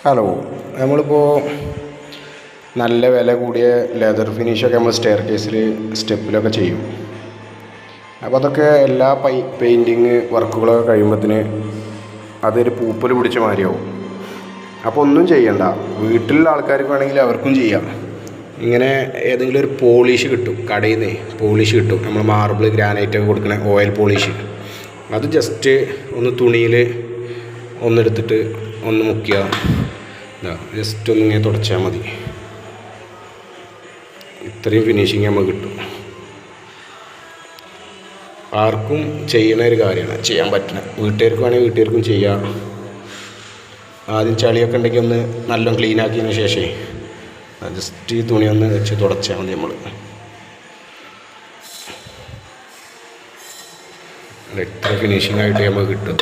Hello, നമ്മളിപ്പോൾ നല്ല വില കൂടിയ ലെതർ ഫിനിഷൊക്കെ നമ്മൾ സ്റ്റെയർ കേസിൽ സ്റ്റെപ്പിലൊക്കെ ചെയ്യും. അപ്പോൾ അതൊക്കെ എല്ലാ പെയിൻറ്റിങ് വർക്കുകളൊക്കെ കഴിയുമ്പോഴത്തേന് അതൊരു പൂപ്പൽ പിടിച്ച മാതിരിയാവും. അപ്പോൾ ഒന്നും ചെയ്യണ്ട, വീട്ടിലുള്ള ആൾക്കാർക്ക് വേണമെങ്കിൽ അവർക്കും ചെയ്യാം. ഇങ്ങനെ ഏതെങ്കിലും ഒരു പോളിഷ് കിട്ടും, കടയിൽ നിന്ന് പോളിഷ് കിട്ടും, നമ്മൾ മാർബിൾ ഗ്രാനൈറ്റൊക്കെ കൊടുക്കണ ഓയിൽ പോളിഷ്. അത് ജസ്റ്റ് ഒന്ന് തുണിയിൽ ഒന്നെടുത്തിട്ട് ഒന്ന് മുക്കിയ ജസ്റ്റ് ഒന്നിങ്ങനെ തുടച്ചാൽ മതി. ഇത്രയും ഫിനിഷിങ് നമുക്ക് കിട്ടും. ആർക്കും ചെയ്യുന്ന ഒരു കാര്യമാണ്, ചെയ്യാൻ പറ്റുന്ന. വീട്ടുകാർക്ക് വേണമെങ്കിൽ വീട്ടുകാർക്കും ചെയ്യാം. ആദ്യം ചളിയൊക്കെ ഉണ്ടെങ്കിൽ ഒന്ന് നല്ല ക്ലീൻ ആക്കിയതിന് ശേഷമേ ജസ്റ്റ് ഈ തുണി ഒന്ന് വെച്ച് തുടച്ചാൽ മതി. നമ്മൾ എത്ര ഫിനിഷിംഗ് ആയിട്ട് നമുക്ക് കിട്ടും.